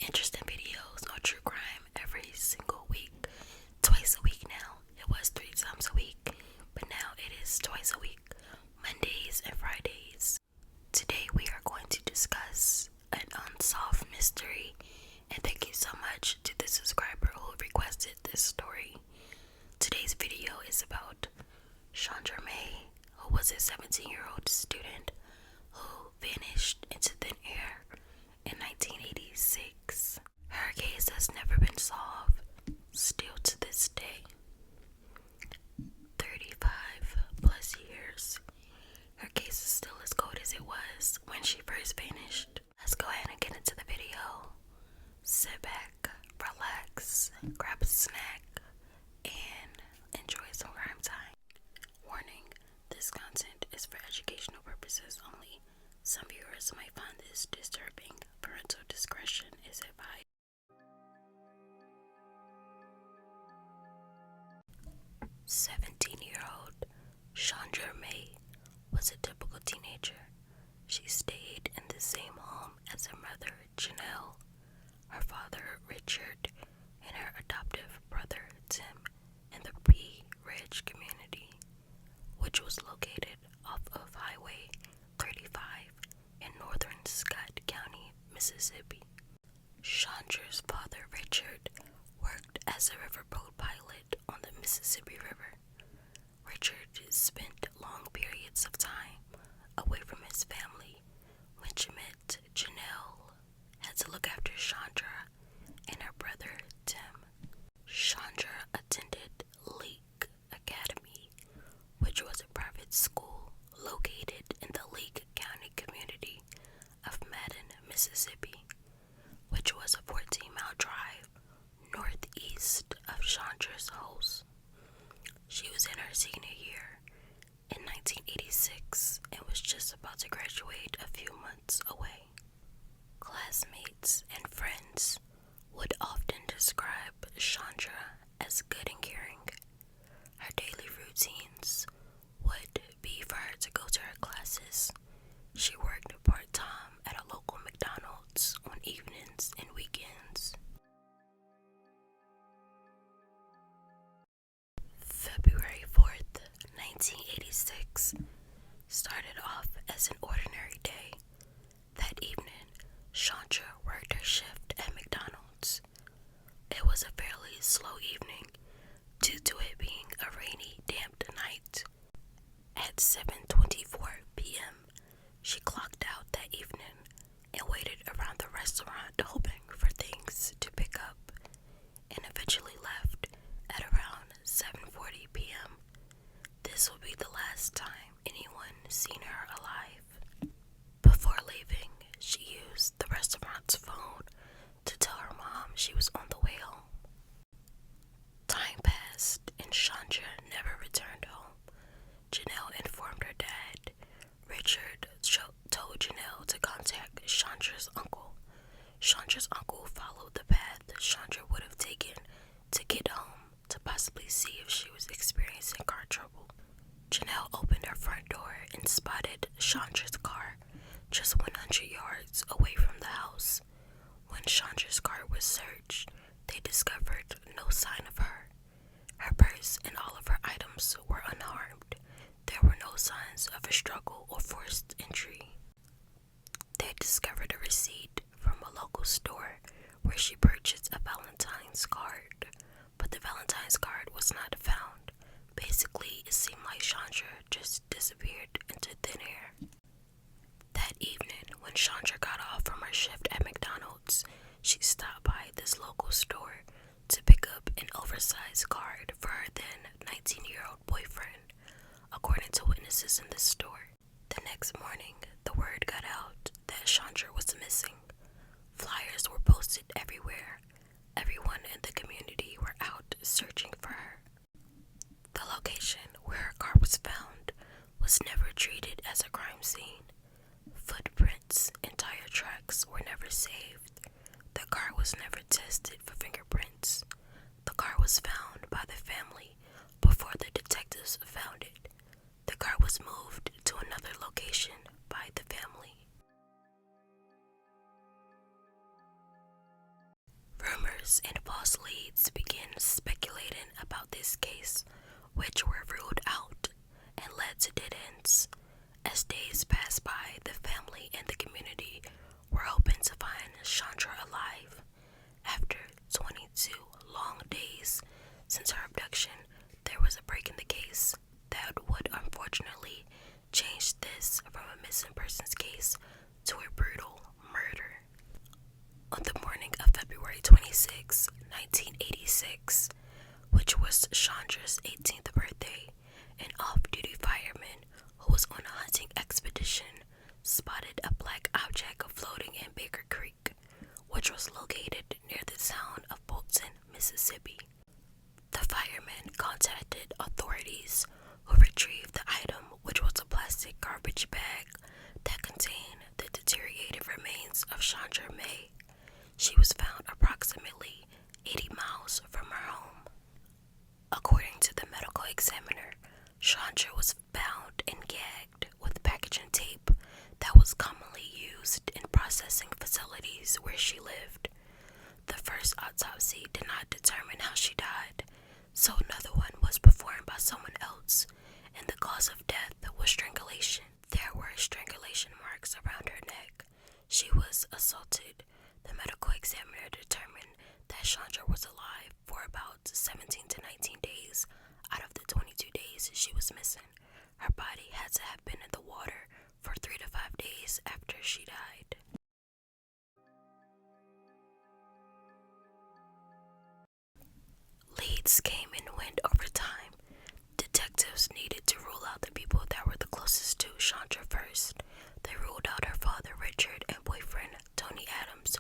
interesting videos on true crime every single week. Twice a week now. It was 3 times a week, but now it is twice a week, Mondays and Fridays. Today we are going to discuss an unsolved mystery, and thank you so much to the subscriber who requested this story. Today's video is about Shondra May, who was a 17-year-old student who vanished into thin air in 1986. Her case has never been solved, still to this day. 35 plus years. Her case is still as cold as it was when she first vanished. Let's go ahead and get into the video. Sit back, relax, grab a snack, and enjoy some crime time. Warning, this content is for educational purposes only. Some viewers might find this disturbing. Parental discretion is advised. 17-year-old Shondra May was a typical teenager. She stayed in the same home as her mother, Janelle, her father, Richard, and her adoptive brother, Tim, in the Pea Ridge community, which was located off of Highway 35 in northern Scott County, Mississippi. Chandra's father, Richard, worked as a riverboat pilot on the Mississippi River. Richard spent long periods of time away from his family, which meant Janelle had to look after Chandra and her brother, Tim. Chandra attended Lake Academy, which was a private school located in the Lake County community of Madden, Mississippi, which was a 14-mile drive northeast of Chandra's house. She was in her senior year in 1986 and was just about to graduate a few months away. Classmates and friends would often describe Chandra as good and caring. Her daily routines would be for her to go to her classes. She worked part-time at a local McDonald's on evenings and weekends. February 4th, 1986 started off as an ordinary day. That evening, Chandra worked her shift at McDonald's. It was a fairly slow evening due to it being a rainy, damp night. At 7:24 p.m., she clocked out that evening and waited around the restaurant hoping for things to pick up, and eventually left at around 7:40 p.m. This will be the last time anyone seen her alive. Before leaving, she used the restaurant's phone to tell her mom she was on the way home. Time passed and Chandra never returned home. Janelle informed her dad. Richard told Janelle to contact Chandra's uncle. Chandra's uncle followed the path Chandra would have taken to get home to possibly see if she was experiencing car trouble. Janelle opened her front door and spotted Chandra's car just 100 yards away from the house. When Chandra's car was searched, they discovered no sign of her. Her purse and all of her items were unharmed. There were no signs of a struggle or forced entry. They discovered a receipt from a local store where she purchased a Valentine's card, but the Valentine's card was not found. Basically, it seemed like Chandra just disappeared into thin air. That evening, when Chandra got off from her shift at McDonald's, she stopped by this local store to pick up an oversized card for her then 19-year-old boyfriend, according to witnesses in the store. The next morning, the word got out that Chandra was missing. Flyers were posted everywhere. Everyone in the community were out searching for her. The location where her car was found was never treated as a crime scene. Footprints and tire tracks were never saved. The car was never tested for fingerprints. The car was found by the family before the detectives found it. The car was moved to another location by the family. rumors and false leads began speculating about this case, which were ruled out and led to dead ends. As days passed by, the family and the community were hoping to find Chandra alive. After 22 long days since her abduction, there was a break in the case that would unfortunately change this from a missing persons case to a brutal murder. On the morning of February 26, 1986, which was Chandra's 18th birthday, an off-duty fireman who was on a hunting expedition spotted a black object floating in Baker Creek, which was located near the town of Bolton, Mississippi. The fireman contacted authorities, who retrieved the item, which was a plastic garbage bag that contained the deteriorated remains of Shondra May. She was found approximately 80 miles from her home. According to the medical examiner, Chandra was bound and gagged with packaging tape that was commonly used in processing facilities where she lived. The first autopsy did not determine how she died, so another one was performed by someone else, and the cause of death was strangulation. There were strangulation marks around her neck. She was assaulted. The medical examiner determined that Chandra was alive for about 17 to 19 days out of the 22 days she was missing. Her body had to have been in the water for 3 to 5 days after she died. Leads came and went over time. Detectives needed to rule out the people that were the closest to Chandra first. They ruled out her father, Richard, and boyfriend, Tony Adams,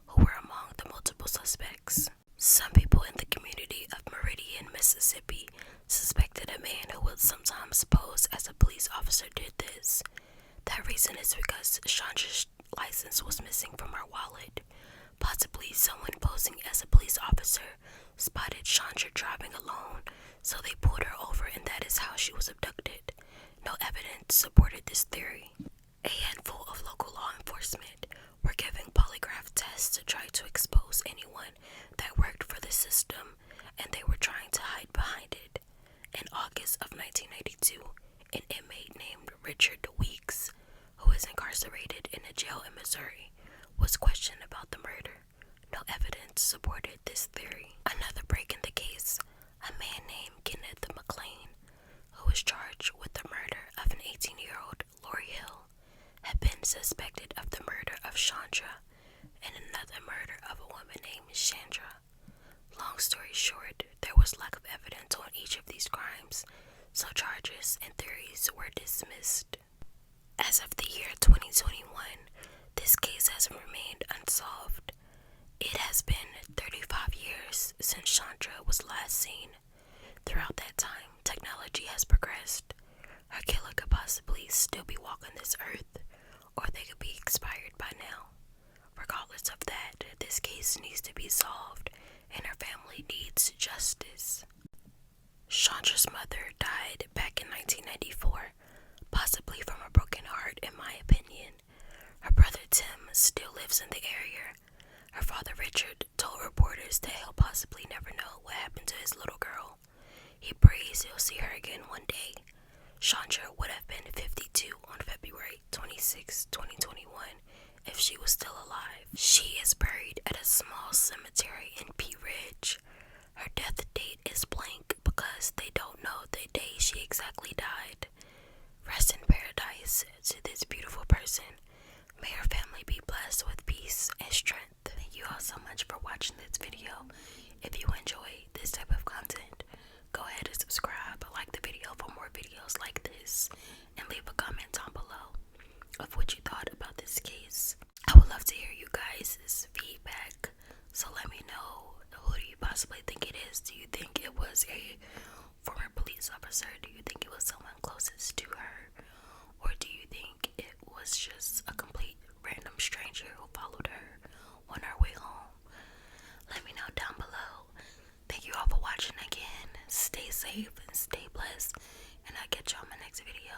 who were among the multiple suspects. Some people in the community of Meridian, Mississippi, suspected a man who would sometimes pose as a police officer did this. That reason is because Chandra's license was missing from her wallet. Possibly someone posing as a police officer spotted Chandra driving alone, so they pulled her over, and that is how she was abducted. No evidence supported this theory. A handful of local law enforcement were giving polygraph tests to try to expose anyone that worked for the system, and they were trying to hide behind it. In August of 1992, an inmate named Richard Weeks, who is incarcerated in a jail in Missouri, was questioned about the murder. No evidence supported this theory. Another break in the case, a man named Kenneth McLean, who was charged with the murder of an 18-year-old Lori Hill, had been suspected of the murder of Chandra and another murder of a woman named Chandra. Long story short, there was lack of evidence on each of these crimes, so charges and theories were dismissed. As of the year 2021, this case has remained unsolved. It has been 35 years since Chandra was last seen. Throughout that time, technology has progressed. Her killer could possibly still be walking this earth, or they could be expired by now. Regardless of that, this case needs to be solved, and her family needs justice. Chandra's mother died back in 1994, possibly from a broken heart in my opinion. Her brother Tim still lives in the area. Her father Richard told reporters that he'll possibly never know what happened to his little girl. He prays he'll see her again one day. Chandra would have been 52 on February 26, 2021 if she was still alive. She is buried at a small cemetery in Pea Ridge. Her death date is blank because they don't know the day she exactly died. Rest in paradise to this beautiful person. May her family be blessed with peace and strength. Thank you all so much for watching this video. If you enjoy this type of content, go ahead and subscribe, like the video for more videos like this, and leave a comment down below of what you thought about this case. I would love to hear you guys' feedback, so let me know, who do you possibly think it is? Do you think it was a former police officer? Do you think it was someone closest to her? Or do you think it was just a complete random stranger who followed her on her way home? Let me know down below. Thank you all for watching again. Stay safe and stay blessed, and I'll catch you on my next video.